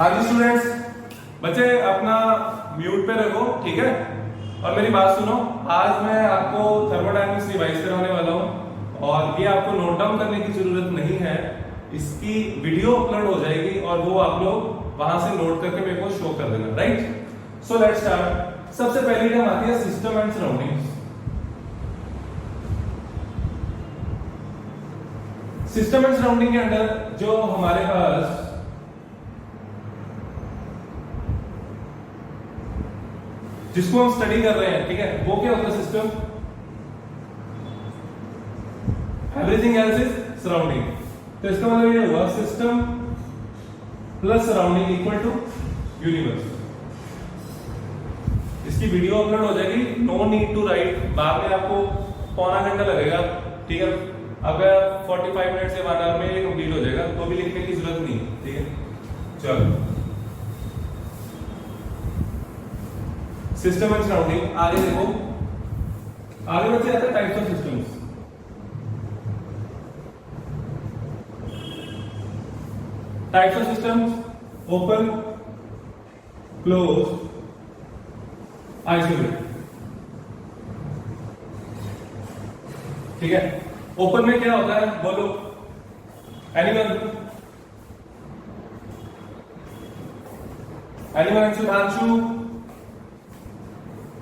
हाँ जी स्टूडेंट्स, बच्चे अपना म्यूट पे रखो, ठीक है। और मेरी बात सुनो, आज मैं आपको थर्मोडायनेमिक्स रिवाइज कराने वाला हूँ और ये आपको नोट डाउन करने की जरूरत नहीं है। इसकी वीडियो अपलोड हो जाएगी और वो आप लोग वहां से नोट करके मेरे को शो कर देना, राइट। So let's start. सबसे पहली टर्म आती है system and surroundings. System and surrounding के अंदर जो हमारे पास जिसको हम स्टडी कर रहे हैं, ठीक है, वो क्या होता है system. Everything else is surrounding. तो इसका मतलब ये हुआ system plus surrounding equal to universe. इसकी वीडियो अपलोड हो जाएगी, नो नीड टू राइट। बाद में आपको पौना घंटा लगेगा, ठीक है। अगर 45 मिनट से 1 आवर में ये कंप्लीट हो जाएगा, तो भी लिखने की जरूरत नहीं, ठीक है। चलो सिस्टम एंड सराउंडिंग आगे देखो। आगे बच्चे आते हैं types of systems. Types of systems: open, close, isolate, ठीक है। ओपन में क्या होता है बोलो, animal animal Sudhanshu.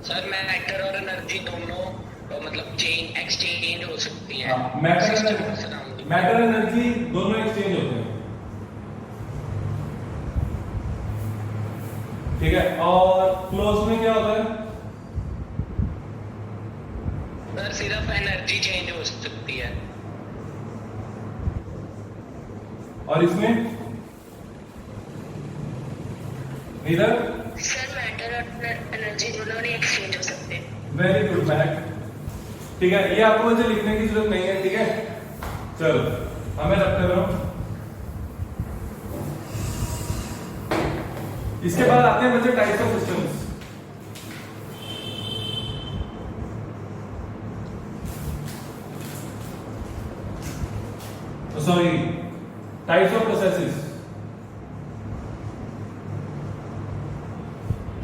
Sir matter और एनर्जी दोनों मतलब चेंज एक्सचेंज हो सकती है। मैटर एनर्जी दोनों एक्सचेंज होते हैं, ठीक है। और क्लोज में क्या होता है सर? सिर्फ एनर्जी चेंज हो सकती है। और इसमें इधर सर मैटर और एनर्जी दोनों नहीं एक्सचेंज हो सकते। वेरी गुड मैट, ठीक है। ये आपको मुझे लिखने की जरूरत नहीं है, ठीक है। चलो हमें रखते रहो। इसके बाद आते हैं बच्चे types of systems. Sorry, types of processes.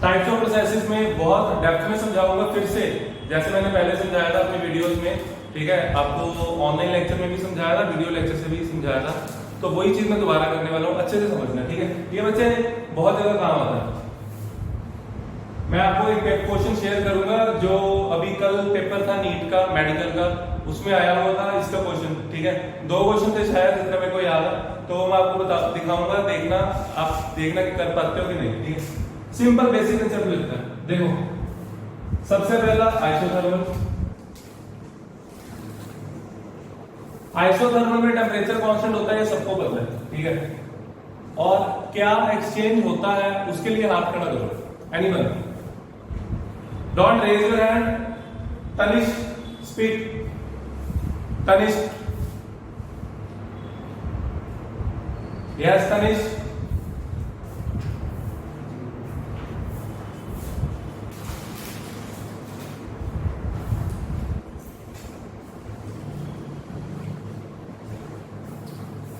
Types of processes में बहुत डेप्थ में समझाऊंगा फिर से, जैसे मैंने पहले समझाया था अपनी वीडियोस में, ठीक है। आपको ऑनलाइन लेक्चर में भी समझाया था, वीडियो लेक्चर से भी समझाया था, तो वही चीज मैं दोबारा करने वाला हूँ, अच्छे से समझना, ठीक है। ये बच्चे बहुत जगह काम आता है। मैं आपको एक क्वेश्चन शेयर करूंगा जो अभी कल पेपर था नीट का, मेडिकल का, उसमें आया हुआ था इसका क्वेश्चन, ठीक है। 2 क्वेश्चन थे शायद, जितना मेरे को याद है, तो मैं आपको दिखाऊंगा, देखना, आप देखना कि कर पाते हो कि नहीं, ठीक है। सिंपल बेसिक कंसेप्ट लिखता है, देखो। सबसे पहला आइसोथर्मल। आइसोथर्मल में टेम्परेचर कांस्टेंट होता है, ये सबको पता है, ठीक है। और क्या एक्सचेंज होता है उसके लिए हाथ खड़ा करो। Animal, don't raise your hand. Tanish speak. Tanish, yes Tanish.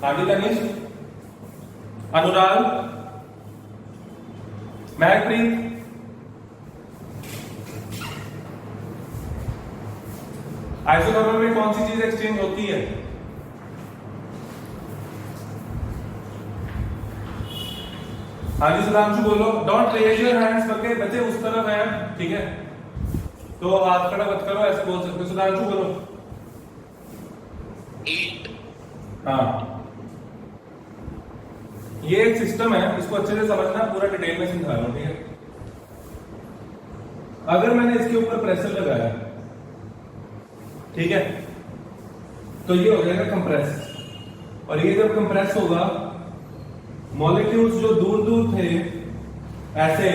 आगे तनिष। अनुराग, महकप्रीत, आइसोथर्मल में कौन सी चीज एक्सचेंज होती है? हाँ जी सुधांशु बोलो। डोंट रेज योर हैंड्स करके बच्चे उस तरफ है, ठीक है, तो हाथ खड़ा मत करो, ऐसे बोल सकते हो। सुधांशु बोलो। हाँ, ये एक सिस्टम है, इसको अच्छे से समझना, पूरा डिटेल में समझा रहा हूं, ठीक है। अगर मैंने इसके ऊपर प्रेशर लगाया, ठीक है, तो ये हो जाएगा कंप्रेस। और ये जब कंप्रेस होगा, मॉलिक्यूल्स जो दूर दूर थे ऐसे,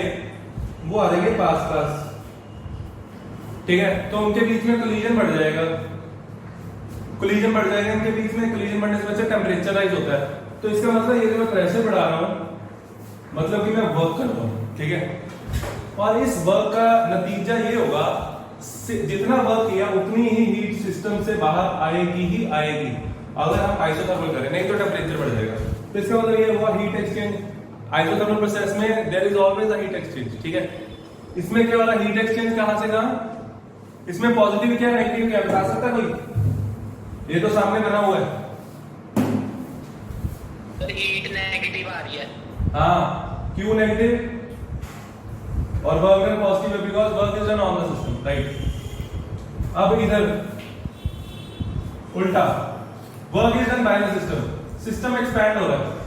वो आ जाएंगे पास पास, ठीक है। तो उनके बीच में कोलिजन बढ़ जाएगा, कोलिजन बढ़ जाएगा उनके बीच में। कोलिजन बढ़ने से वजह से टेम्परेचर राइज होता है। तो इसका मतलब ये जो मैं प्रेशर बढ़ा रहा हूं, मतलब कि मैं वर्क कर रहा हूं, ठीक है। और इस वर्क का नतीजा ये होगा, जितना वर्क किया उतनी ही हीट सिस्टम से बाहर आएगी ही आएगी, अगर हम आइसोथर्मल करें, नहीं तो टेम्परेचर बढ़ जाएगा। तो इसका मतलब ये हुआ हीट एक्सचेंज। आइसोथर्मल प्रोसेस में there is always a heat exchange, ठीक है। इसमें क्या वाला हीट एक्सचेंज कहां से कहां, इसमें पॉजिटिव क्या नेगेटिव क्या बता सकता कोई? ये तो सामने बना हुआ है। सर हीट नेगेटिव आ रही है। हाँ, क्यों नेगेटिव? और वर्क डन पॉजिटिव है because work is done on the system, right. अब इधर उल्टा, work is done by the system, system expand हो रहा है।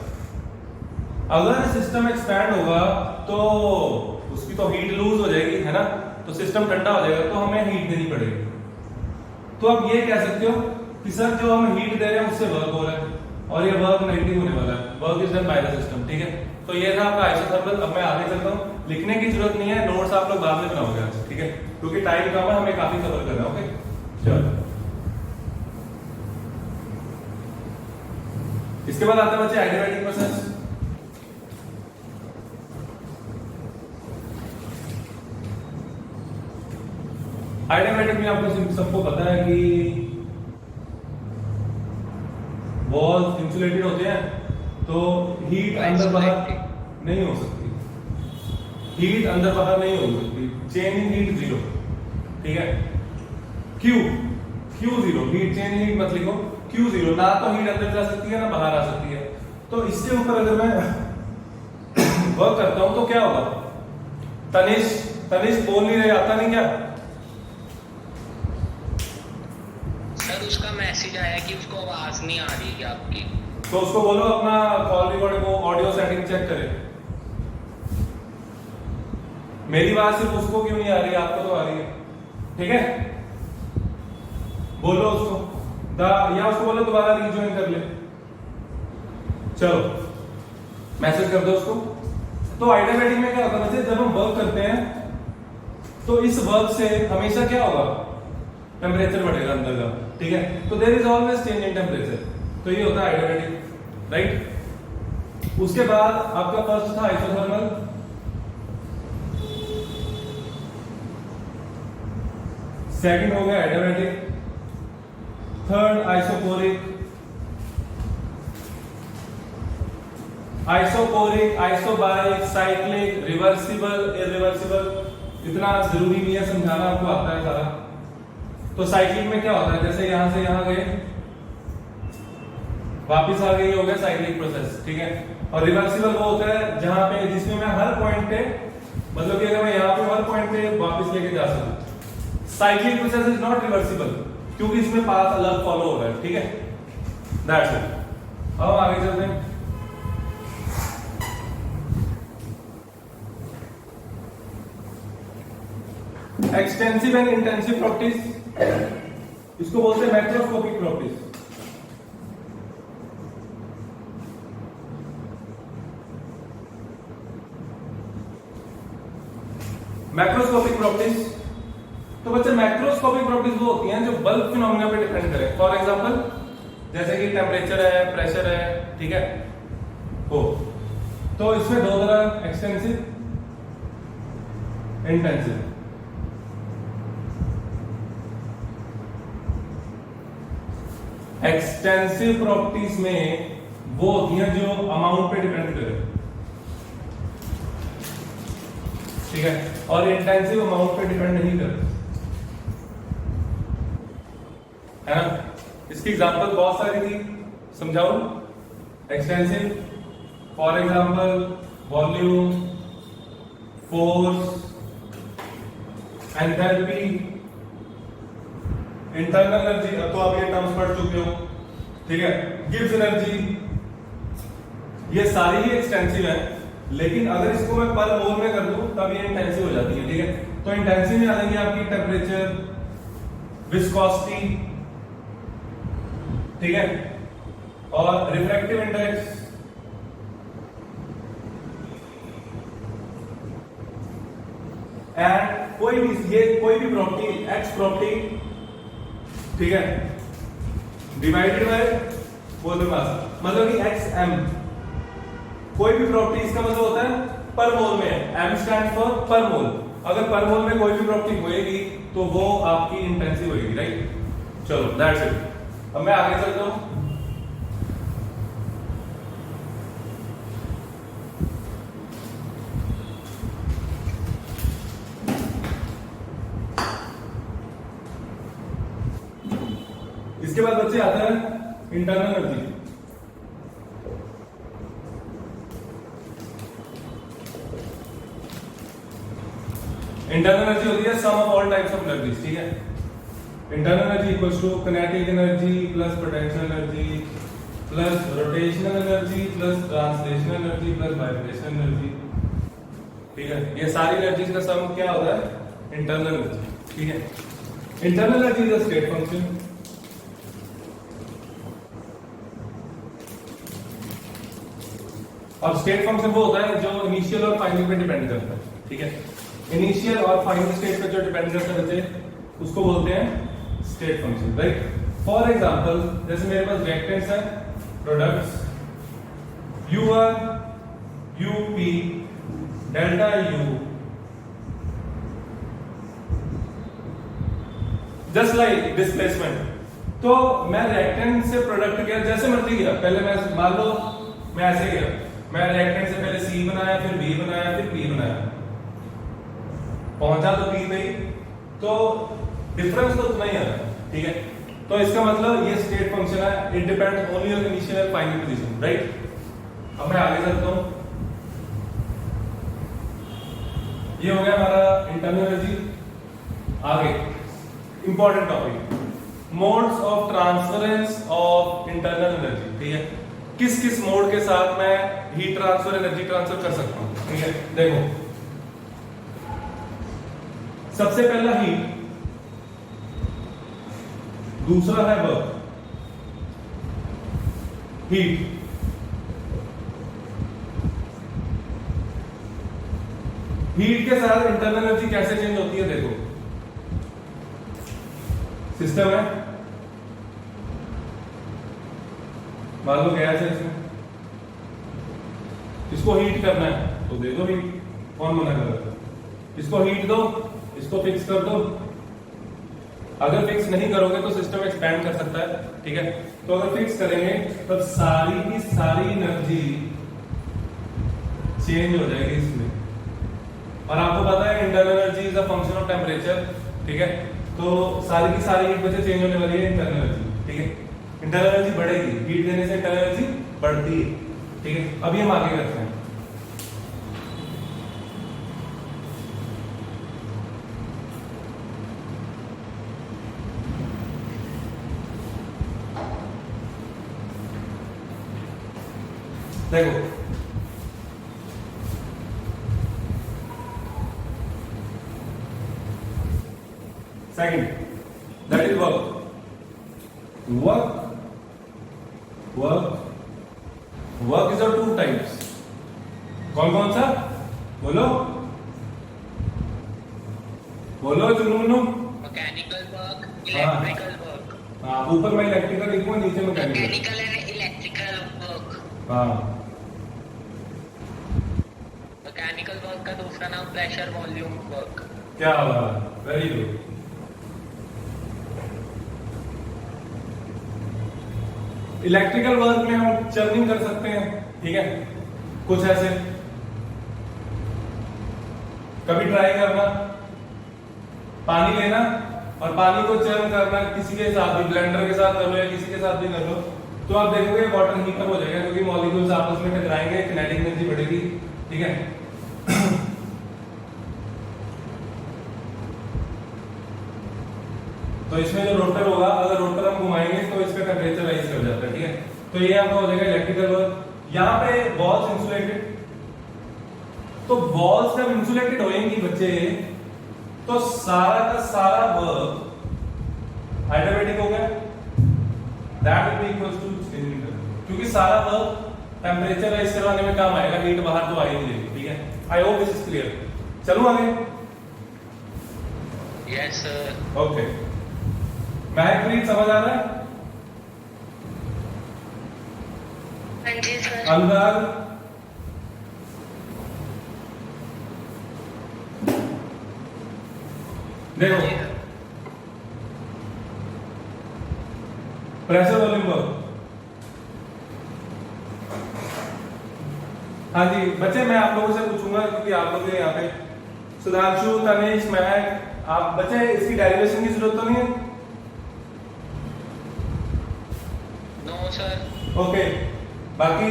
अगर सिस्टम एक्सपैंड होगा तो उसकी तो हीट लूज हो जाएगी, है ना, तो सिस्टम ठंडा हो जाएगा, तो हमें हीट देनी पड़ेगी। तो अब ये कह सकते हो कि सर जो हम हीट दे रहे हैं उससे वर्क हो रहा है और ये वर्क नेगेटिव होने वाला है, work is done by the system, ठीक है। तो ये था आपका आइसोथर्मल। अब मैं आगे चलता हूँ, लिखने की जरूरत नहीं है, नोट्स आप लोग बाद में बनाओगे आज, ठीक है, क्योंकि टाइम कम है, हमें काफी कवर करना है। ओके, चलो इसके बाद आता है बच्चे एडियाबैटिक प्रोसेस। एडियाबैटिक में आपको सबको पता है कि वॉल्स इंसुलेटेड होते हैं, तो हीट अंदर बाहर नहीं हो सकती, हीट अंदर बाहर नहीं हो सकती, चेंज इन हीट जीरो, ठीक है। Q zero, heat change heat मत लिखो, क्यू जीरो, ना तो हीट अंदर जा सकती है ना बाहर आ सकती है। तो इसके ऊपर अगर मैं वर्क करता हूं तो क्या होगा? तनिष बोल नहीं रहे, आता नहीं क्या? सर उसका मैसेज आया कि उसको आवाज नहीं आ रही है आपकी। तो उसको बोलो अपना कॉल रिकॉर्डिंग को ऑडियो सेटिंग चेक करे। मेरी बात सिर्फ उसको क्यों नहीं आ रही है, आपको तो आ रही है, ठीक है। बोलो उसको या उसको बोलो दोबारा रिज्वाइन कर ले, चलो मैसेज कर दो उसको। तो आइडियाबैटिक में क्या होता है, जब हम वर्क करते हैं तो इस वर्क से हमेशा क्या होगा, टेम्परेचर बढ़ेगा अंदर का, ठीक है। तो there is always change in temperature, तो ये होता है आइडियाबैटिक, राइट। उसके बाद आपका फर्स्ट था आइसोथर्मल, सेकंड हो गया adiabatic, third isochoric, isobaric, cyclic, reversible, irreversible, इतना जरूरी नहीं है समझाना, आपको आता है सारा। तो साइक्लिक में क्या होता है, जैसे यहां से यहां गए वापस आ गए, हो गया साइक्लिक प्रोसेस, ठीक है। और रिवर्सिबल वो होता है जहां पे, जिसमें मैं हर पॉइंट पे, मतलब कि अगर मैं यहां पे हर पॉइंट पे वापस लेके जा सकूं। Cyclic process is not reversible क्योंकि इसमें पाथ अलग फॉलो हो रहा है, ठीक है, दैट्स इट। अब आगे चलते हैं। एक्सटेंसिव एंड इंटेंसिव प्रॉपर्टीज, इसको बोलते हैं मैक्रोस्कोपिक प्रॉपर्टीज। मैक्रोस्कोपिक प्रॉपर्टीज, तो बच्चे मैक्रोस्कोपिक प्रॉपर्टीज वो होती हैं जो बल्क फिनोमेना पे डिपेंड करें। फॉर एग्जांपल जैसे कि टेम्परेचर है, प्रेशर है, ठीक है, हो तो इसमें दो तरह, एक्सटेंसिव, इंटेंसिव। एक्सटेंसिव प्रॉपर्टीज में वो होती हैं जो अमाउंट पे डिपेंड करे, ठीक है, और इंटेंसिव अमाउंट पे डिपेंड नहीं करते, है ना। इसकी एग्जांपल बहुत सारी थी, समझाऊं। Extensive for example volume, force, enthalpy, internal energy, अब तो आप ये टर्म्स पढ़ चुके हो, ठीक है, गिब्स एनर्जी, ये सारी ही एक्सटेंसिव है। लेकिन अगर इसको मैं पर मोल में कर दूं तब ये इंटेंसिव हो जाती है, ठीक है। तो इंटेंसिव में आ जाएंगे आपकी टेम्परेचर, विस्कोसिटी, ठीक है, और रिफ्रैक्टिव इंडेक्स, एंड कोई भी प्रॉपर्टी, एक्स प्रॉपर्टी, ठीक है, डिवाइडेड बाय वो तो पास, मतलब कि एक्स एम, कोई भी प्रॉपर्टी, इसका मतलब होता है पर मोल में, एम स्टैंड फॉर पर मोल। अगर पर मोल में कोई भी प्रॉपर्टी होएगी तो वो आपकी इंटेंसिव होएगी, राइट। चलो दैट्स इट। अब मैं आगे चलता हूं। इसके बाद बच्चे आता है इंटरनल एनर्जी। इंटरनल एनर्जी होती है sum of all types of energy, ठीक है। Internal energy equals to kinetic energy plus potential energy plus rotational energy plus translational energy plus vibrational energy, ठीक है। ये सारी एनर्जीज का सम क्या होता है? इंटरनल एनर्जी, ठीक है। Internal energy is a state function. और स्टेट फंक्शन वो होता है जो इनिशियल और फाइनल पे डिपेंड करता है, ठीक है। इनिशियल और फाइनल स्टेट पे जो डिपेंड करता है बच्चे उसको बोलते हैं state function, right. For example जैसे मेरे पास वेक्टर्स है, products u1 up delta u, just like displacement. तो मैं रेक्टेंगल से प्रोडक्ट किया जैसे मर्जी किया, पहले मैं मान लो मैं ऐसे किया, मैं रेक्टेंगल से पहले C बनाया, फिर B बनाया, फिर P बनाया, पहुंचा तो P पे ही, तो डिफरेंस तो उतना ही है, ठीक है। तो इसका मतलब ये स्टेट फंक्शन है, it depends only on initial and final position, right. अब मैं आगे चलता हूं, ये हो गया हमारा इंटरनल एनर्जी। आगे important topic, modes of transference of internal energy, ठीक है। किस किस मोड के साथ मैं हीट ट्रांसफर, एनर्जी ट्रांसफर कर सकता हूं, ठीक है। देखो सबसे पहला हीट, दूसरा है वर्क। हीट हीट के साथ इंटरनल एनर्जी कैसे चेंज होती है? देखो सिस्टम है, मान लो गैस है, इसमें इसको हीट करना है तो दे दो हीट, कौन मना कर रहा है? इसको हीट दो, इसको फिक्स कर दो। अगर फिक्स नहीं करोगे तो सिस्टम एक्सपैंड कर सकता है, ठीक है। तो अगर फिक्स करेंगे तो सारी की सारी एनर्जी चेंज हो जाएगी इसमें। और आपको पता है internal energy is a function of temperature, ठीक है। तो सारी की सारी हीट वजह चेंज होने वाली है इंटरनल एनर्जी, ठीक है। इंटरनल एनर्जी बढ़ेगी, हीट देने से इंटरनल एनर्जी बढ़ती है, ठीक है। अभी हम आगे करते हैं। देखो second, that is work. Work work is of two types. कौन कौन सा? बोलो बोलो Chunmunu. Mechanical work, electrical work. हाँ, ऊपर मैं इलेक्ट्रिकल लिखूंगा, नीचे mechanical. Mechanical and electrical work. हाँ, मैकेनिकल वर्क का दूसरा नाम प्रेशर वॉल्यूम वर्क। क्या बात है, वेरी गुड। इलेक्ट्रिकल वर्क में हम चर्निंग कर सकते हैं, ठीक है। कुछ ऐसे कभी ट्राई करना, पानी लेना और पानी को चर्न करना, किसी के साथ भी, ब्लेंडर के साथ कर लो या किसी के साथ भी कर लो, तो आप देखोगे वाटर हीट अप हो जाएगा, क्योंकि मॉलिक्यूल्स आपस में टकराएंगे, किनेटिक एनर्जी बढ़ेगी, ठीक है। तो इसमें जो रोटर होगा, अगर रोटर हम घुमाएंगे तो इसका टेम्परेचर राइज कर जाता है, ठीक है। तो ये आपका हो जाएगा इलेक्ट्रिकल वर्क। यहाँ पे वॉल्स इंसुलेटेड, तो वॉल्स जब इंसुलेटेड होएंगी बच्चे, तो सारा का सारा वर्क हाइड्रोमेटिक हो गया, that will be equals to change in temperature, क्योंकि सारा वर्क टेम्परेचर राइज करवाने में काम आएगा, हीट बाहर तो आ ही नहीं जाएगी, ठीक है। I hope this is clear. चलो आगे। Yes sir. ओके, महकप्रीत समझ आ रहा है? हाँ जी सर। अनुराग, देखो प्रेशर वॉल्यूम वर्क। हाँ जी बच्चे, मैं आप लोगों से पूछूंगा क्योंकि आप लोग यहाँ पे सुधांशु, तनेश, महक, आप बच्चे इसकी डेरिवेशन की जरूरत तो नहीं है? ओके, बाकी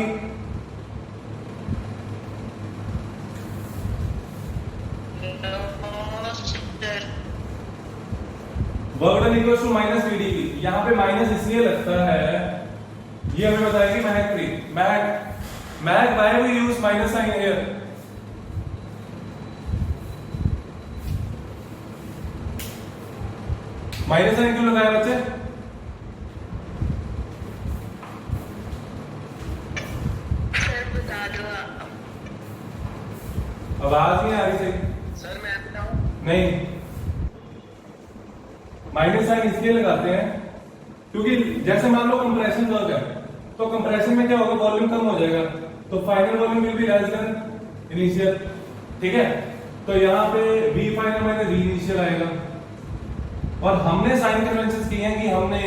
No, sir. Work done equals to minus VDP. यहाँ पे माइनस इसलिए लगता है, ये हमें बताएगी महक प्री। Mahak why we use minus sign here? Minus sign क्यों लगाया बच्चे? सर बता दो आप। आवाज नहीं आ रही सही। सर मैं बताऊं? नहीं, माइनस साइन इसलिए लगाते हैं क्योंकि जैसे मान लो कंप्रेशन वर्क है, तो कंप्रेशन में क्या होगा, वॉल्यूम कम हो जाएगा, तो final volume will be less than initial. ठीक है, तो यहाँ पे V final minus V initial आएगा। और हमने साइन कन्वेंशन किए हैं कि हमने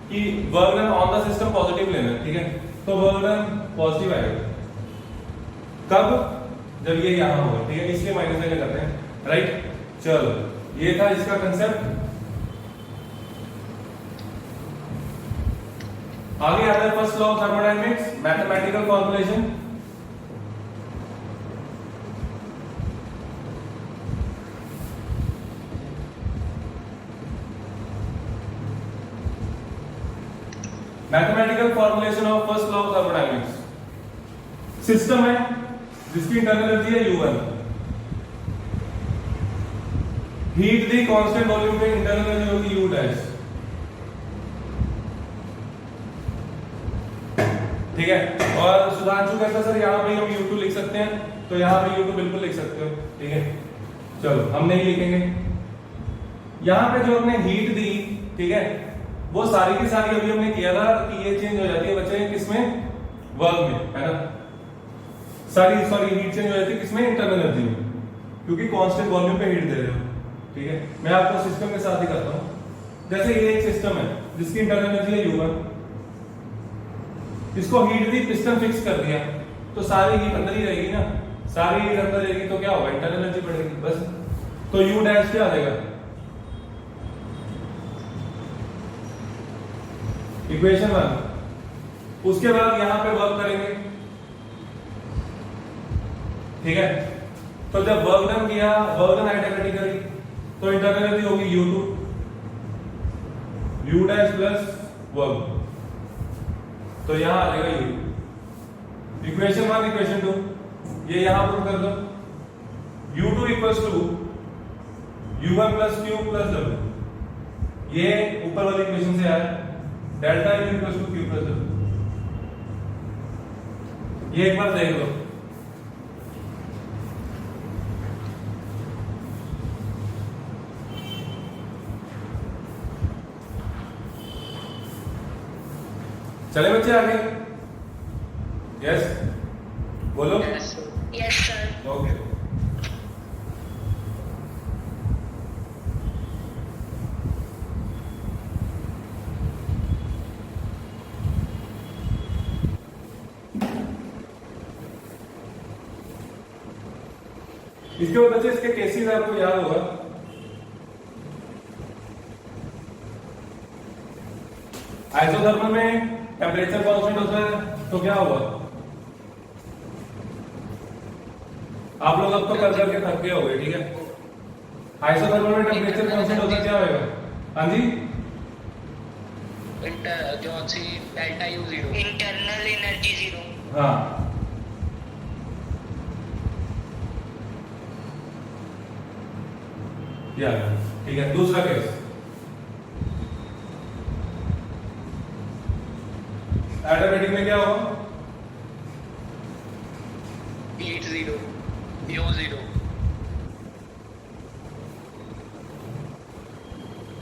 कि work done on the system positive लेना है। ठीक है, तो वर्क डन पॉजिटिव आएगा कब, जब ये यहां होगा। ठीक है, इसलिए माइनस साइन लगाते हैं। राइट, चलो ये था इसका कंसेप्ट। आगे आता है first law of thermodynamics, mathematical formulation. Mathematical formulation of first law of thermodynamics. System है जिसकी इंटरनल एनर्जी है U1, हीट दी कांस्टेंट वॉल्यूम पे इंटरनल एनर्जी होगी U डैश। ठीक है, और सुधांशु कहता सर यहाँ पे हम U2 लिख सकते हैं, तो यहाँ पे U2 बिल्कुल लिख सकते हो। ठीक है, चलो हम नहीं लिखेंगे। यहाँ पे जो हमने हीट दी, ठीक है, वो सारी की सारी अभी हमने किया था कि ये चेंज हो जाती है बच्चे किसमें, वर्क में, है ना। सॉरी हीट चेंज हो जाती है किसमें, इंटरनल एनर्जी में, क्योंकि कांस्टेंट वॉल्यूम पे हीट दे रहे हो। ठीक है, मैं आपको सिस्टम के साथ ही करता हूं। जैसे ये एक सिस्टम है जिसकी इंटरनल एनर्जी है U1, इसको हीट दी, पिस्टन फिक्स कर दिया, तो सारी हीट अंदर ही रहेगी ना, सारी हीट अंदर रहेगी, तो क्या होगा, इंटरनल एनर्जी बढ़ेगी बस। तो U डैश क्या आ जाएगा, इक्वेशन 1। उसके बाद यहां पे वर्क करेंगे। ठीक है, तो जब वर्क डन किया, वर्क डन ऑटोमेटिकली, तो इंटरनल एनर्जी होगी U2, U dash plus work, तो यहां आ जाएगा U। इक्वेशन 1 इक्वेशन 2 ये यहां पुट कर दो। U2 equals to U1 plus Q plus W, ये ऊपर वाली इक्वेशन से आया। Delta U equals to Q plus W, ये एक बार देख लो। चले बच्चे आगे, यस बोलो। Yes sir. ओके, इसके बाद बच्चे इसके केसेस आपको याद होगा। आइसोथर्मल में टेम्परेचर कांस्टेंट होता है, तो क्या हुआ, आप लोग अब तो कर करके थक गए होंगे। ठीक है, आइसोथर्मल में टेम्परेचर कांस्टेंट होता है, क्या होगा, हाँ जी, जो सी डेल्टा U 0, इंटरनल एनर्जी 0। हाँ, ठीक है। दूसरा केस, ऑटोमेटिक में क्या होगा, हीट 0, U 0।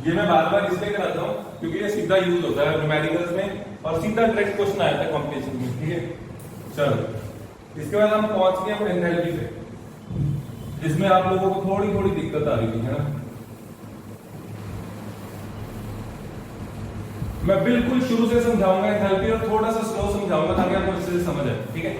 ये मैं बार बार इसलिए कराता हूँ क्योंकि ये सीधा यूज होता है न्यूमेरिकल्स में, और सीधा डायरेक्ट क्वेश्चन आया था कॉम्पिटिशन में। ठीक है, चलो इसके बाद हम पहुंच गए हम एंथैल्पी पे, जिसमें आप लोगों को थोड़ी थोड़ी दिक्कत आ रही थी, है ना। मैं बिल्कुल शुरू से समझाऊंगा एंथैल्पी, और थोड़ा सा स्लो समझाऊंगा ताकि आपको अच्छे से समझ आए। ठीक है,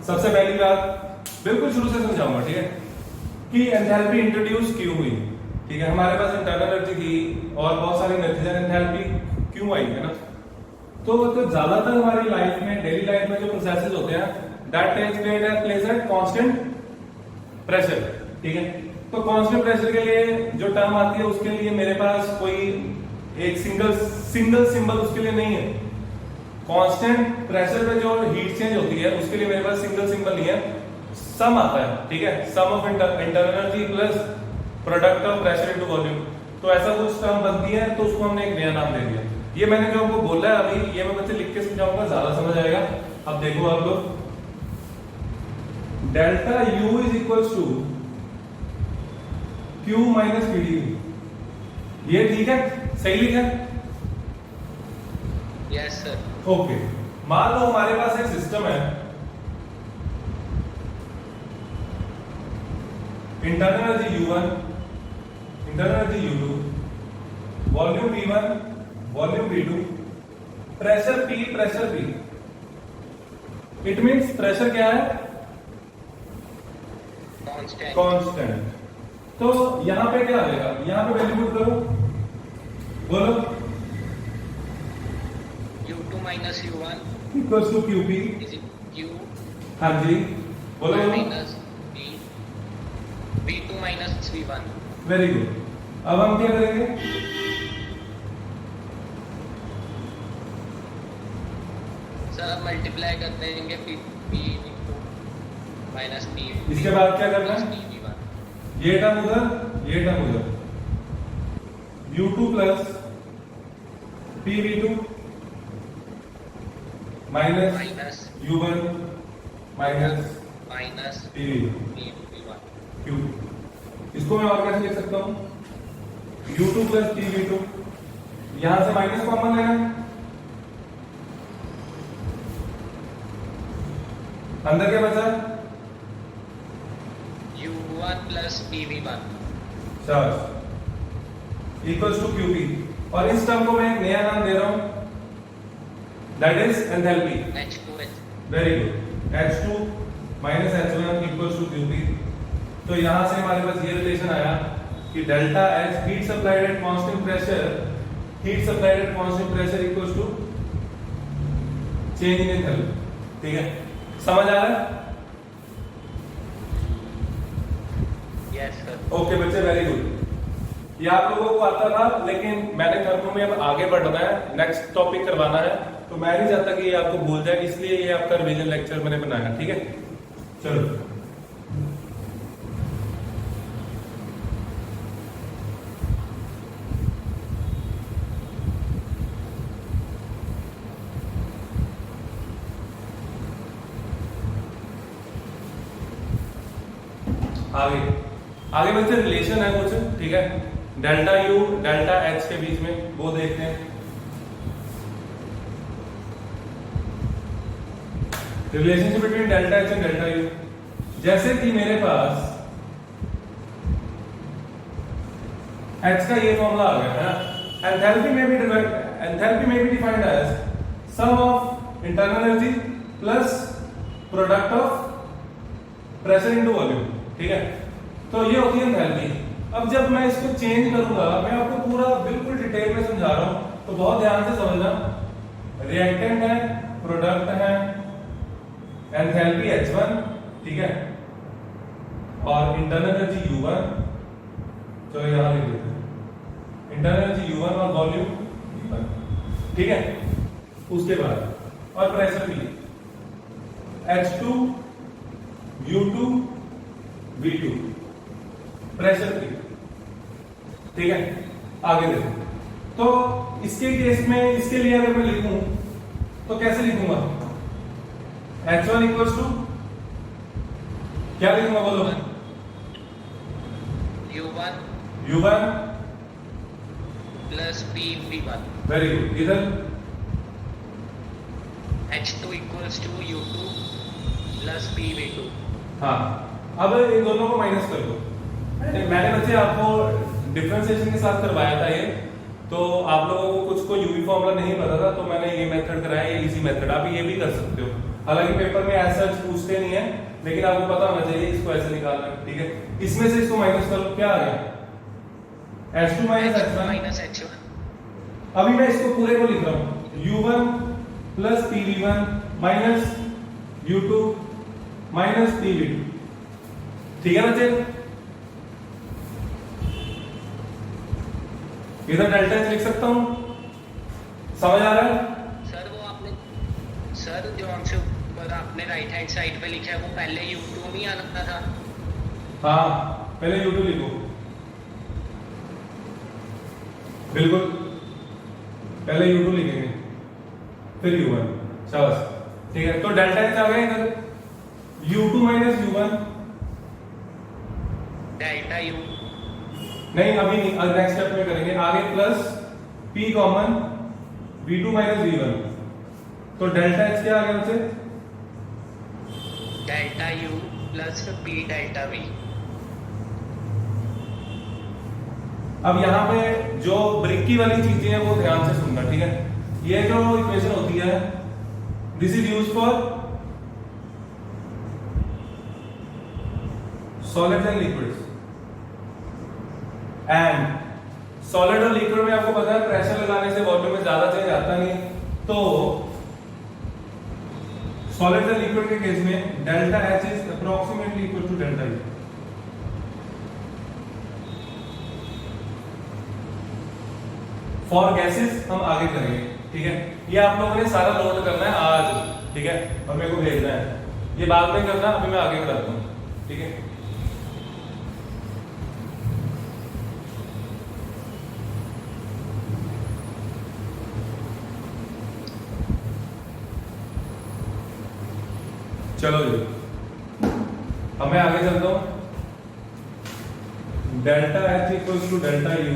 सबसे पहली बात बिल्कुल शुरू से समझाऊंगा, ठीक है, कि एंथैल्पी इंट्रोड्यूस क्यों हुई। ठीक है, हमारे पास इंटरनल एनर्जी थी और बहुत सारी एनर्जी, एंथैल्पी क्यों आई, है ना। तो ज्यादातर हमारी लाइफ में, डेली लाइफ में जो प्रोसेसेस होते हैं, that takes place at constant pressure. ठीक है, तो कांस्टेंट प्रेशर के लिए जो टर्म आती है उसके लिए मेरे पास कोई एक सिंगल सिंबल उसके लिए नहीं है। कांस्टेंट प्रेशर पे जो हीट चेंज होती है उसके लिए मेरे पास सिंगल सिंबल नहीं है, सम आता है। ठीक है, sum of internal energy plus product of pressure into volume. तो ऐसा कुछ टर्म बनती है, तो उसको हमने एक नया नाम दे दिया। ये मैंने जो आपको बोला है अभी, ये मैं बच्चे लिख के समझाऊंगा, ज्यादा समझ आएगा। अब देखो आप लोग, delta U is equals to Q minus P D. ये ठीक है, सही लिखा है? Yes sir. ओके, मान लो हमारे पास एक सिस्टम है, internal energy U1, internal energy U2, volume V1, volume V2, pressure P, pressure P। It means pressure क्या है? कांस्टेंट। कांस्टेंट। तो यहां पे क्या आएगा, यहां पे वैल्यू पुट करो, बोलो। U2 minus U1 equals to QP। is Q हाँ जी, बोलो बोलो। minus V, V2 minus V1। Very good. अब हम क्या करेंगे, सर अब मल्टीप्लाई कर देंगे P V2 minus P। इसके बाद क्या करना है? P V1। ये टर्म उधर, ये टर्म उधर, U2 plus PV2 minus minus U1 minus minus PV2 P V1। Q। इसको मैं और कैसे लिख सकता हूं, U2 प्लस PV2, यहां से माइनस कॉमन लेना, अंदर क्या बचा? U1 plus P V1। Charge equals to QP। और इस टर्म को मैं एक नया नाम दे रहा हूं, that is enthalpy. H2H। Very good. H2 minus H1 equals to QP। तो यहां से हमारे पास ये रिलेशन आया कि delta H, heat supplied at constant pressure, heat supplied at constant pressure equals to change in enthalpy. ठीक है, समझ आ रहा है? Yes sir. ओके बच्चे, वेरी गुड। ये आप लोगों को आता था, लेकिन मैंने थर्मो में अब आगे बढ़ना है, नेक्स्ट टॉपिक करवाना है, तो मैं नहीं चाहता कि ये आपको भूल जाए, इसलिए ये आपका रिवीजन लेक्चर मैंने बनाया। ठीक है, चलो आगे आगे बच्चे रिलेशन है कुछ, ठीक है, डेल्टा यू डेल्टा एच के बीच में, वो देखते हैं। Relationship between delta H and delta U. जैसे कि मेरे पास एच का ये फॉर्मूला आ गया है ना, एंथैल्पी में be defined as sum of internal energy plus product of pressure into volume. ठीक है, तो ये होती है एंथैल्पी। अब जब मैं इसको चेंज करूंगा, मैं आपको पूरा बिल्कुल डिटेल में समझा रहा हूं, तो बहुत ध्यान से समझना। रिएक्टेंट है, प्रोडक्ट है, एंथैल्पी H1, ठीक है, और इंटरनल एनर्जी U1, तो यहां लिख देते हैं इंटरनल एनर्जी U1 और वॉल्यूम V1। ठीक है, उसके बाद और प्रेशर भी H2 U2 V2, pressure P। ठीक है, आगे देखो। तो इसके केस में, इसके लिए अगर मैं लिखूं तो कैसे लिखूंगा? H1 इक्वल्स टू क्या लिखूंगा, बोलो? U1 plus P V1। Very good. इधर H2 equals to U2 plus P V2। हाँ, अब इन दोनों को माइनस कर दो। मैंने बच्चे आपको डिफरेंशिएशन के साथ करवाया था ये, तो आप लोगों को कुछ को यूवी फॉर्मूला नहीं पता था, तो मैंने ये मेथड कराया, ये इजी मेथड। आप ये भी कर सकते हो। हालांकि पेपर में ऐसा पूछते नहीं है, लेकिन आपको पता होना चाहिए इसको ऐसे निकालना है, ठीक है। इसमें से इसको माइनस करो, क्या आ गया H2 minus H1 minus H1। अभी मैं इसको पूरे को लिख रहा हूं U1 plus PV1 minus U2 minus PV2, ठीक है बच्चे। इधर डेल्टा एच लिख सकता हूं, समझ आ रहा है? सर वो आपने, सर जो हमसे ऊपर आपने राइट हैंड साइड पे लिखा है वो पहले U2 नहीं आता था? हाँ, पहले U2 लिखो, बिल्कुल पहले U2 लिखेंगे फिर U1, शाबाश, ठीक है। तो डेल्टा एच आ गया इधर U2 minus U1, delta U नहीं अभी नहीं, नेक्स्ट स्टेप में करेंगे आगे, plus P common V2 minus V1, तो डेल्टा एच क्या आ गया उसे? Delta U plus P delta V। अब यहाँ पे जो ब्रिकी वाली चीजें हैं वो ध्यान से सुनना, ठीक है। ये जो इक्वेशन होती है, this is use for solids and liquids, and solid और लिक्विड में आपको पता है प्रेशर लगाने से वॉल्यूम में ज्यादा चेंज आता नहीं, तो सॉलिड एंड लिक्विड के केस में delta H is approximately equal to delta U. For gases हम आगे करेंगे, ठीक है। ये आप लोगों ने सारा नोट करना है आज, ठीक है, और मेरे को भेजना है, ये बाद में करना, अभी मैं आगे कराता हूं, ठीक है। चलो जी, अब मैं आगे चलता हूं। Delta H equals to delta U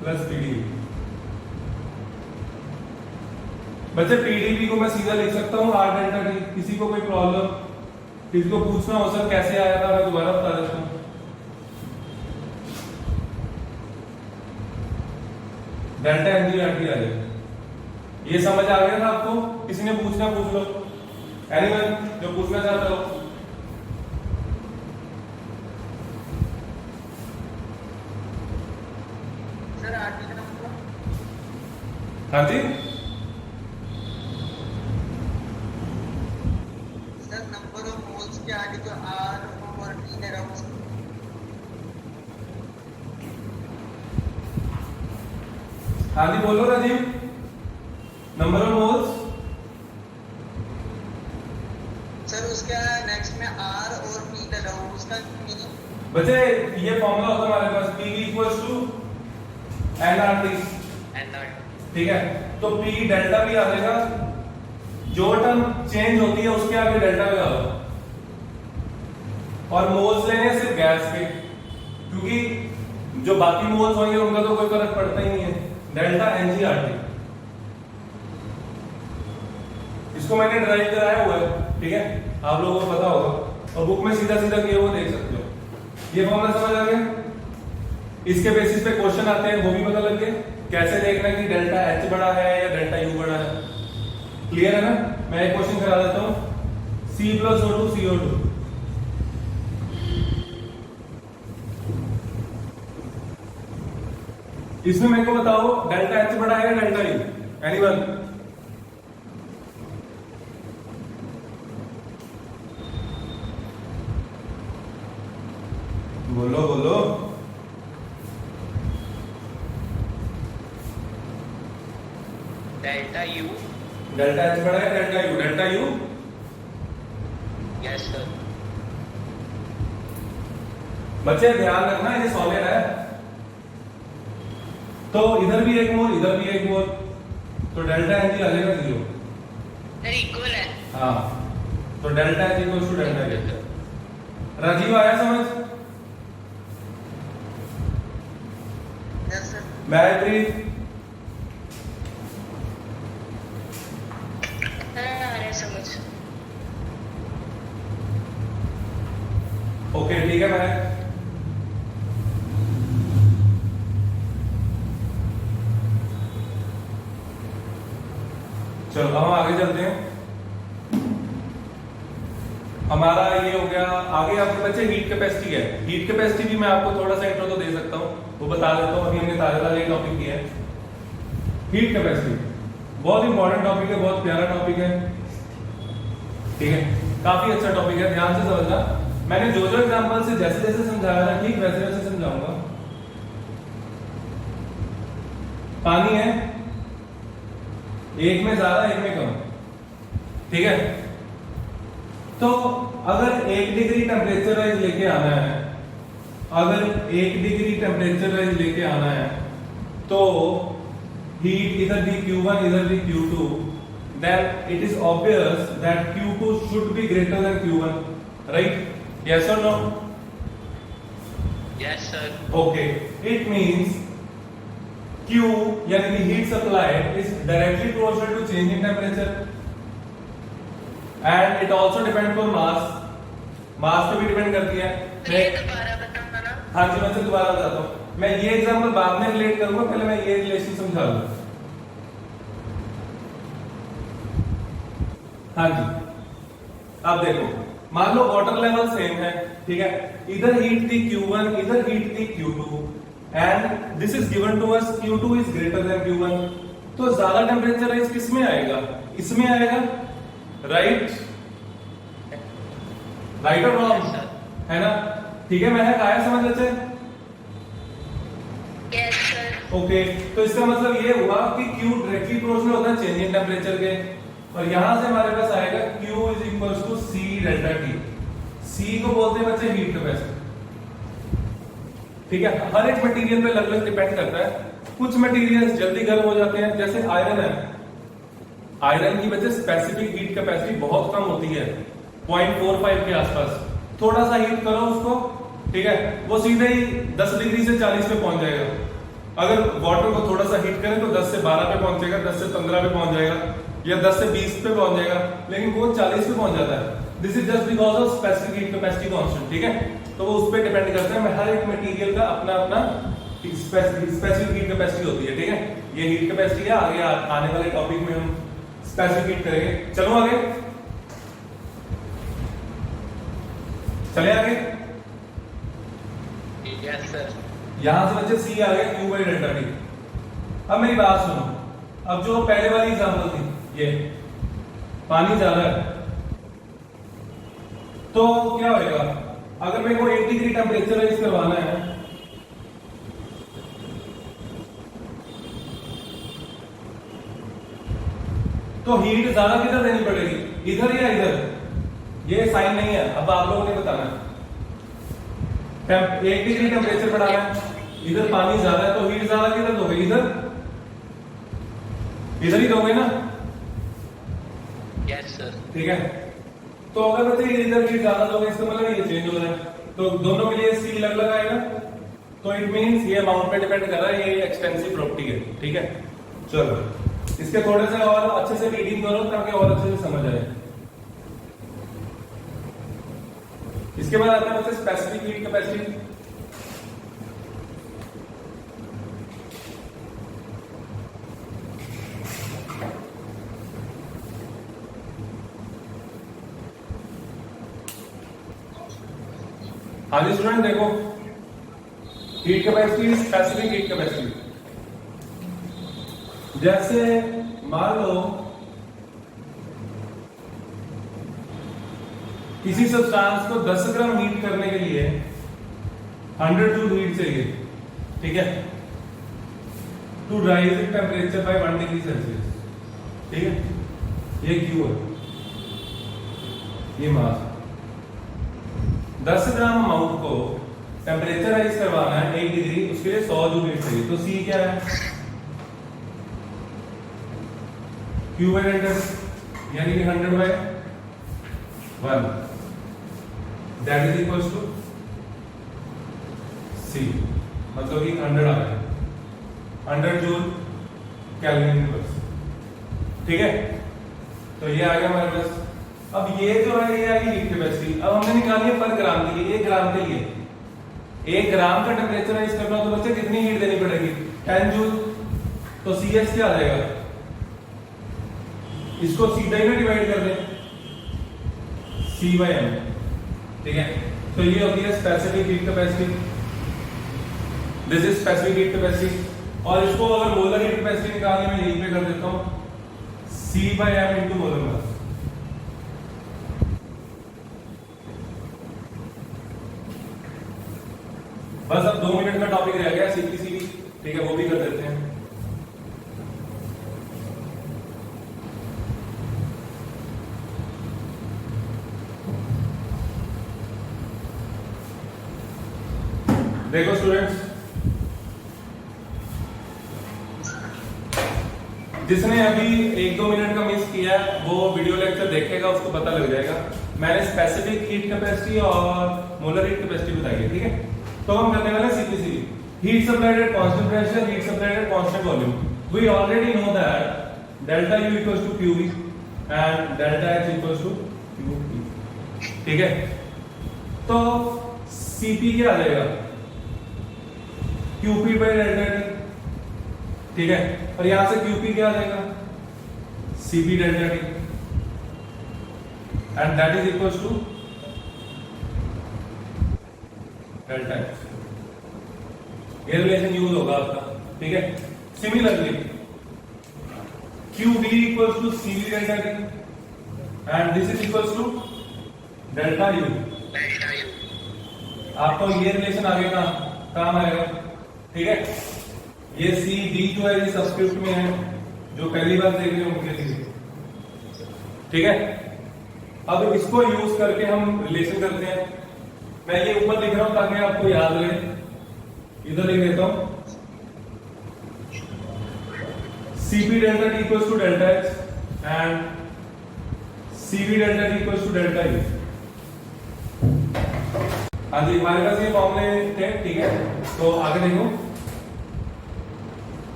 plus PDV. बच्चे पीडीवी को मैं सीधा लिख सकता हूं आर डेल्टा टी। किसी को कोई प्रॉब्लम, किसी को पूछना हो सर कैसे आया था, मैं दोबारा बता देता हूं। डेल्टा एनजीआरटी आ जाए, ये समझ आ गया था आपको? किसी ने पूछना पूछ लो, एनीवन जो पूछना चाहता हो। सर आगे का नंबर, हाँ जी सर नंबर ऑफ मोल्स के आगे जो R और T दे रहा हूँ, हाँ जी बोलो Rajeev, number of moles. Sir उसके नेक्स्ट में R और P दे रहा हूँ, उसका मीनिंग? बच्चे ये फॉर्मूला होता है हमारे पास, PV इक्वल्स टू nRT, ठीक है। तो P डेल्टा भी आ जाएगा, जो टर्म चेंज होती है उसके आगे डेल्टा भी आ जाएगा, और मोल्स लेने हैं सिर्फ गैस के, क्योंकि जो बाकी मोल्स होंगे उनका तो कोई फर्क पड़ता ही नहीं है। डेल्टा एनजीआरटी, इसको मैंने ड्राइव कराया हुआ है, ठीक है, आप लोगों को पता होगा, और बुक में सीधा सीधा किए वो देख सकते हो। ये फॉर्मूला समझ आ गया? इसके बेसिस पे क्वेश्चन आते हैं, वो भी पता लग गया कैसे देखना कि डेल्टा एच बड़ा है या डेल्टा यू बड़ा है। क्लियर है ना? मैं एक क्वेश्चन करा देता हूं, C+O2 CO2, इसमें मेरे को बताओ डेल्टा एच बड़ा है या डेल्टा यू? एनीवन? बोलो बोलो। Delta U। डेल्टा एच बड़ा है delta U? Delta U. Yes sir. बच्चे ध्यान रखना ये सॉलिड है, तो इधर भी एक मोल इधर भी एक मोल, तो डेल्टा एच आ जाएगा 0। सर इक्वल है। हाँ, तो delta H equals to delta H. Rajiv आया समझ? Yes sir. गायत्री? समझ। ओके ठीक है। मैं चलो अब हम आगे चलते हैं। हमारा ये हो गया। आगे आपके बच्चे हीट कैपेसिटी है। हीट कैपेसिटी भी मैं आपको थोड़ा सा इंट्रो तो दे सकता हूँ, वो बता देता हूँ। अभी हमने ताजा ये टॉपिक किया है हीट कैपेसिटी। बहुत इंपॉर्टेंट टॉपिक है, बहुत प्यारा टॉपिक है, ठीक है, काफी अच्छा टॉपिक है, ध्यान से समझना। मैंने जो जो एग्जांपल से जैसे जैसे समझाया था ठीक वैसे वैसे समझाऊंगा। पानी है, एक में ज्यादा एक में कम, ठीक है। तो अगर 1 डिग्री टेम्परेचर राइज लेके आना है, अगर 1 डिग्री टेम्परेचर राइज लेके आना है तो हीट इधर भी Q1 इधर भी Q2, then it is obvious that Q2 should be greater than Q1, right? Yes or no? Yes sir. Okay, it means Q यानी कि heat supplied is directly proportional to change in temperature, and it also depends on mass. मास पे भी depend करती है। ये दोबारा बताना ना। हाँ जी, मैं दोबारा बताता हूँ। मैं ये एग्जांपल बाद में रिलेट करूंगा, पहले मैं ये रिलेशन समझा दूं। हाँ जी, अब देखो, मान लो वाटर लेवल सेम है, ठीक है, इधर हीट थी Q1 इधर हीट थी Q2 and this is given to us Q2 is greater than Q1। तो ज्यादा टेम्परेचर राइज किस में आएगा? इसमें आएगा, राइट? राइट और रॉन्ग, है ना? ठीक है, मैंने कहा है, समझ लेते हैं। Yes sir. ओके, तो इसका मतलब ये हुआ कि Q डायरेक्टली प्रोपोर्शनल होता है चेंज इन टेम्परेचर के, और यहां से हमारे पास आएगा Q is equals to C delta T। C को बोलते हैं बच्चे हीट कैपेसिटी, ठीक है। हर एक मटेरियल पे अलग अलग डिपेंड करता है। कुछ मटेरियल्स जल्दी गर्म हो जाते हैं, जैसे आयरन है। आयरन की वजह स्पेसिफिक हीट कैपेसिटी बहुत कम होती है, 0.45 के आसपास। थोड़ा सा हीट करो उसको, ठीक है, वो सीधे ही 10 डिग्री से 40 पे पहुंच जाएगा। अगर वाटर को थोड़ा सा हीट करें तो 10 से 12 पे पहुंचेगा, 10 से 15 पे पहुंच जाएगा, या 10 से 20 पे पहुंच जाएगा, लेकिन वो 40 पे पहुंच जाता है। This is just because of specific heat capacity constant, ठीक है। तो वो उस पर डिपेंड करता है। हर एक मटेरियल का अपना अपना स्पेसिफिक हीट कैपेसिटी होती है, ठीक है। ये हीट कैपेसिटी है, आगे आने वाले टॉपिक में हम स्पेसिफिक हीट करेंगे। चलो आगे, चले आगे। Yes sir. यहां से बच्चे C आ गया Q बाई डेल्टा T। अब मेरी बात सुनो, अब जो पहले वाली एग्जांपल थी, ये पानी ज्यादा है तो क्या होएगा? अगर मेरे को 1 डिग्री टेम्परेचर राइज करवाना है तो हीट ज्यादा किधर देनी पड़ेगी, इधर या इधर? ये साइन नहीं है, अब आप लोगों ने बताना है। 1 डिग्री टेम्परेचर बढ़ाना है, इधर पानी ज्यादा है तो हीट ज्यादा किधर दोगे? इधर, इधर ही दोगे ना? Yes sir. ठीक है, तो अगर बच्चे इधर हीट ज्यादा दोगे इसका मतलब ये चेंज हो रहा है, तो दोनों के लिए C अलग अलग आएगा। तो इट मींस ये अमाउंट पे डिपेंड कर रहा है, ये एक्सटेंसिव प्रॉपर्टी है, ठीक है। चलो इसके थोड़े से और अच्छे से रीडिंग करो ताकि और अच्छे से समझ आए। इसके बाद आता है स्पेसिफिक हीट कैपेसिटी। हाँ जी स्टूडेंट, देखो heat capacity, specific heat capacity. जैसे मान लो किसी सब्सटेंस को 10 ग्राम हीट करने के लिए 100 जूल हीट चाहिए, ठीक है, to raise temperature by 1 degree Celsius, ठीक है। ये क्यू है, ये मास। 10 ग्राम अमाउंट को टेम्परेचर राइज करवाना है 1 डिग्री, उसके लिए 100 जूल हीट चाहिए। तो सी क्या है? क्यू बाय डेल्टा, यानी कि 100 by 1, that is equals to C, मतलब कि 100 आ गया, 100 जूल केल्विन इनवर्स, ठीक है। तो ये आ गया हमारे पास। अब ये जो है ये आएगी हीट कैपेसिटी। अब हमने निकाली है पर ग्राम के लिए, 1 ग्राम के लिए। 1 ग्राम का टेम्परेचर राइज करना हो तो बच्चे कितनी हीट देनी पड़ेगी? 10 जूल। तो CS क्या आ जाएगा? इसको सीधा ही ना डिवाइड कर दें C/m, ठीक है। तो ये होती है specific heat capacity, this is specific heat capacity. और इसको अगर मोलर हीट कैपेसिटी निकालने में यहीं पे कर देता हूं C/m इनटू मोलर मास। बस अब 2 मिनट का टॉपिक रह गया CPCV, ठीक है, वो भी कर देते हैं। देखो स्टूडेंट्स, जिसने अभी 1-2 मिनट का मिस किया वो वीडियो लेक्चर देखेगा, उसको पता लग जाएगा। मैंने स्पेसिफिक हीट कैपेसिटी और मोलर हीट कैपेसिटी बताई है, ठीक है। तो हम करने वाले CPCV, heat supplied at constant pressure, heat supplied at constant volume. We already know that delta U equals to QV and delta H equals to QP, ठीक है। तो CP क्या आ जाएगा, QP बाय डेल्टा T, ठीक है। और यहां से QP क्या आ जाएगा, CP delta T, and that is equals to delta H। ये रिलेशन यूज होगा आपका, ठीक है। Similarly QV equals to CV delta T and this is equals to delta U। आपको ये रिलेशन आगे का काम आएगा, ठीक है। ये CD जो है ये सब्स्क्रिप्ट में है, जो पहली बार देख रहे हो उनके लिए, ठीक है। अब इसको यूज करके हम रिलेशन करते हैं। मैं ये ऊपर लिख रहा हूं ताकि आपको याद रहे, इधर लिख देता हूं CP delta T equals to delta H and CV delta T equals to delta U। हाँ जी, हमारे पास ये फॉर्मूले थे, ठीक है। तो आगे देखो,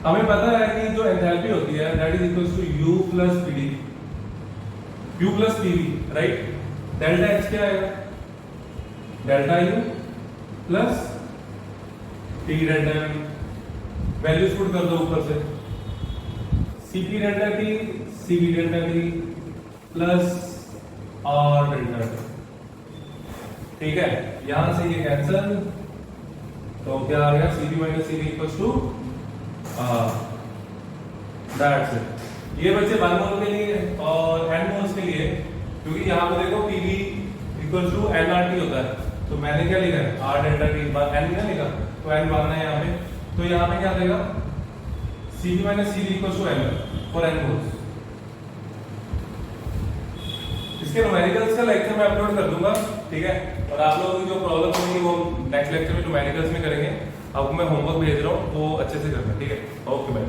हमें पता है कि जो एंथैल्पी होती है that is equals to U plus PD, U plus PV, right. Delta H क्या आएगा, delta U plus T delta V। Values put कर दो ऊपर से, CP delta T, CV delta T plus R delta T, ठीक है। यहां से ये कैंसल, तो क्या आ गया, CP minus CV equals to that's it. ये बच्चे 1 मोल के लिए और n मोल्स के लिए, क्योंकि यहां पे देखो PV इक्वल्स टू nRT होता है, तो मैंने क्या लिखा है R डेल्टा T बार n नहीं लिखा, तो n मानना है यहां पे। तो यहां पे क्या देगा, CP minus CV equals to n for n moles. इसके न्यूमेरिकल्स का लेक्चर मैं अपलोड कर दूंगा, ठीक है। और आप लोगों की जो प्रॉब्लम होगी वो नेक्स्ट लेक्चर में न्यूमेरिकल्स में करेंगे। आपको मैं होमवर्क भेज रहा हूँ, वो अच्छे से करना, ठीक है। Okay bye.